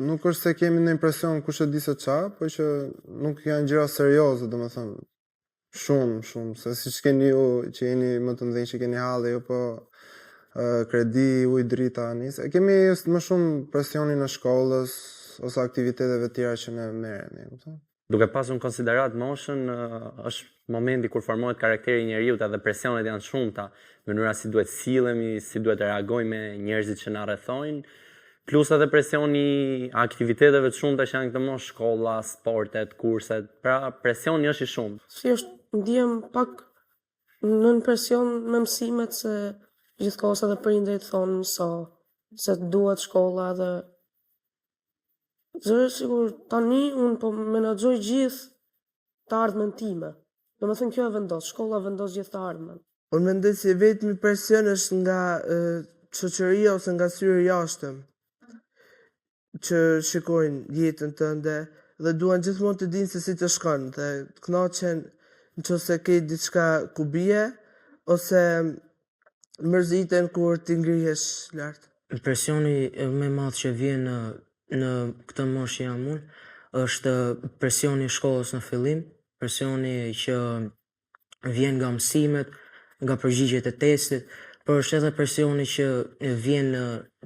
nuk është se kemi në impresion kush e di se qa, po që nuk janë gjëra serioze, domethënë. Shumë, se siç keni ju që jeni më të mëdhenj që keni halli, jo po kredi, ujë, drita, nis. Kemi më shumë presionin në shkollës ose aktiviteteve tjera që ne merremi, kupton? Duke pasur në konsiderat moshën, është momenti kur formohet karakteri i njeriut dhe presionet janë shumëta, mënyra si duhet sillemi, si duhet të reagojmë me njerëzit që na rrethojnë, plus edhe presioni aktiviteteve të shumta që janë këtë moshë, shkolla, sportet, kurset, pra presioni është i shumtë. Thjesht ndihem pak nën presion me mësimet se gjithkohës edhe prindërit thonë se duhet shkolla dhe zërë sigur tani unë po menaxhoj gjithë të ardhmen time. Domethënë kjo e vendos, shkolla vendos gjithë të ardhmen. Unë mendoj se vetmi presion është nga shoqëria ose nga syri jashtëm që shikojnë jetën tënde dhe duan gjithmonë të dinë se si të shkon dhe të kënaqen nëse ke diçka ku bie ose mërziten kur ti ngrihesh lart. Presioni më i madh që vjen në këtë moshë jam unë, është presioni i shkollës në fillim, presioni që vjen nga mësimet, nga përgjigjet e testit, por është edhe presioni që vjen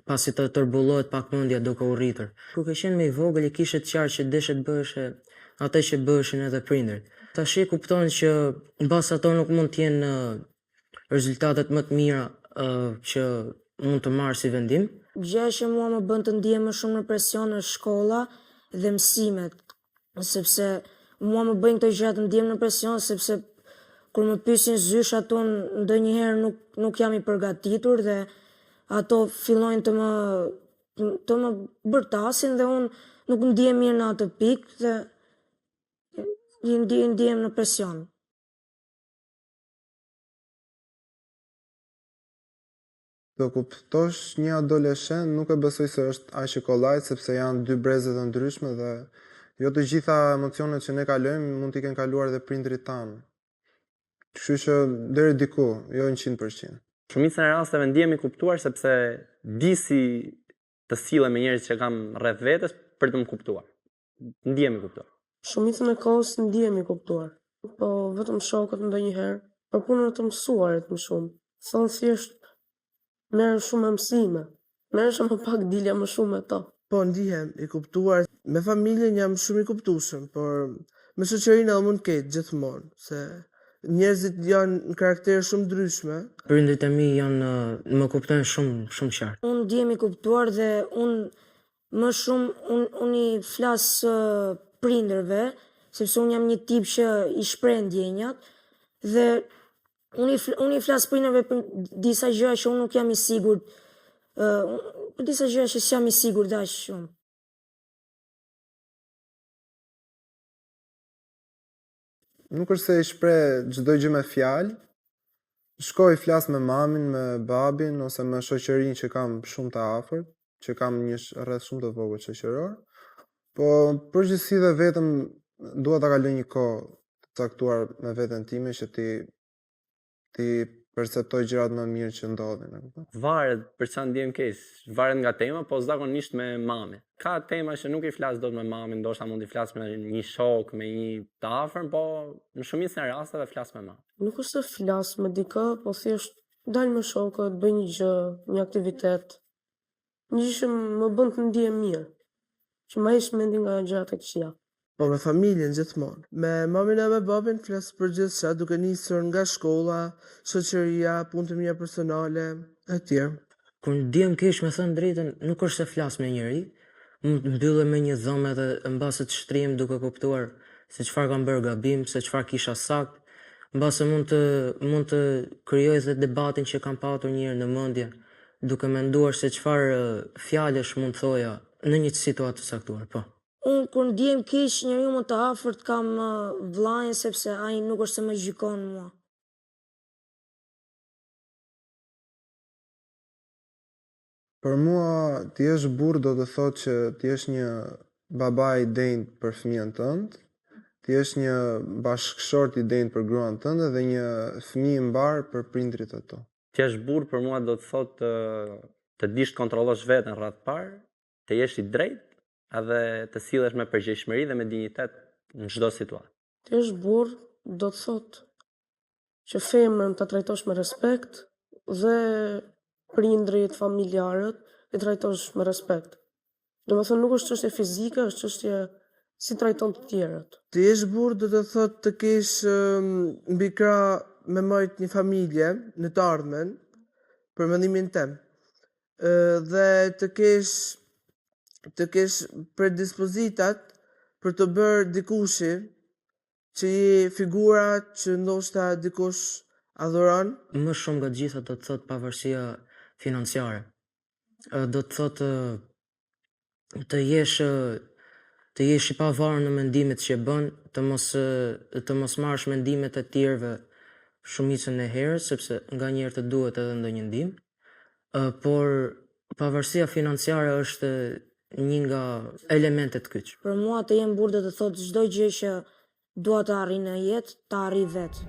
pasi të tërbullohet pak mendja duke u rritur. Kur ke qenë më i vogël, kishe të qartë që deshe të bëhesh atë që bëheshin edhe prindërit. Tash e kupton që mbas ato nuk mund të jenë rezultatet më të mira që mund të marrë si vendim. Gjë që mua më bën të ndihem më shumë në presion është shkolla dhe mësimet, sepse mua më bëjnë këto gjëra të ndihem në presion sepse kur më pyesin zysh ato ndonjëherë nuk jam i përgatitur dhe ato fillojnë të më bërtasin dhe unë nuk ndihem mirë në atë pikë dhe ndihem në presion. Do kuptosh një adoleshent, nuk e besoj se është aq i kollajt sepse janë dy breze të ndryshme dhe jo të gjitha emocionet që ne kalojmë mund t'i kenë kaluar edhe prindrit tanë. Kështu që deri diku, jo 100%. Shumica e rasteve ndihem i kuptuar sepse di si të sillem me njerëz që kam rreth vetes për të më kuptuar. Ndihem i kuptuar. Shumicën e kohës ndihem i kuptuar, po vetëm shokët ndonjëherë për punën të mësuarit më shumë. Thonë thjesht merr shumë mësime. Merresh më pak dilja më shumë me to. Po ndihem i kuptuar. Me familjen jam shumë i kuptueshëm, por me shoqërinë mund të ketë gjithmonë, se njerëzit janë në karaktere shumë ndryshme. Prindërit e mi më kuptojnë shumë qartë. Unë ndihem i kuptuar dhe më shumë unë i flas prindërve, sepse unë jam një tip që i shpreh ndjenjat dhe unë i flas prindërve për disa gjëra që unë nuk jam i sigurt, për disa gjëra që s'jam i sigurt aq shumë. Nuk është se i shpreh çdo gjë me fjalë. Shkoj flas me mamin, me babin ose me shoqërinë që kam shumë të afërt, që kam një rreth shumë të vogël shoqëror. Po përgjithësi dhe vetëm dua ta kaloj një kohë të caktuar me veten time që ti perceptoj gjërat më mirë që ndodhin. Varet për çfarë ndihem keq, varet nga tema, po zakonisht me mamin. Ka tema që nuk i flas dot me mamin, ndoshta mund i flas me një shok, me një të afërm, po në shumicën e rasteve flas me mamin. Nuk është se flas me dikë, po thjesht dal me shokët, bëj një gjë, një aktivitet. Një gjë që më bën të ndihem mirë, që më heq mendin nga gjërat e këqija. Po me familjen gjithmonë. Me mamin e me babin flas për gjithçka, duke nisur nga shkolla, shoqëria, punë të mia personale, e tjerë. Kur ndihem keq, me thënë drejtën, nuk është se flas me njëri, mund të mbyllem me një dhomë edhe mbase të shtrihem duke kuptuar se çfarë kam bërë gabim, se çfarë kisha sakt, mbase mund të krijoj edhe debatin që kam patur një herë në mendje, duke menduar se çfarë fjalësh mund thoja në një situatë të caktuar, po. Unë kur ndihem keq, njeriu më të afërt kam vllain sepse ai nuk është se më gjykon mua. Për mua, ti jesh burr do të thotë që ti jesh një baba i denjtë për fëmijën tënd, ti jesh një bashkëshort i denjtë për gruan tënde dhe një fëmijë i mbar për prindrit e tu. Ti jesh burr për mua do të thotë të dish të kontrollosh veten rreth parë, të jesh i drejtë edhe të sillesh me përgjegjësi dhe me dinjitet në çdo situatë. Ti je burr, do të thotë që femrën ta trajtosh me respekt dhe prindrit, familjarët i trajtosh me respekt. Domethënë nuk është çështje fizike, është çështje si trajton të tjerët. Të jesh burr do të thotë të kesh mbi krah me majt një familje në të ardhmen, për mendimin tim. Dhe të kesh predispozitat për të bërë dikushi që je figura që ndoshta dikush adhuron. Më shumë nga të gjitha do të thotë pavarësia financiare. Do të thotë të jesh i pavarur në mendimet që bën, të mos marrësh mendimet e tjerëve shumicën e herës, sepse nganjëherë të duhet edhe ndonjë ndihmë. Por pavarësia financiare është një nga elementet kyç. Për mua të jem burr do të thotë çdo gjë që dua të arrijë në jetë, ta arrij vetë.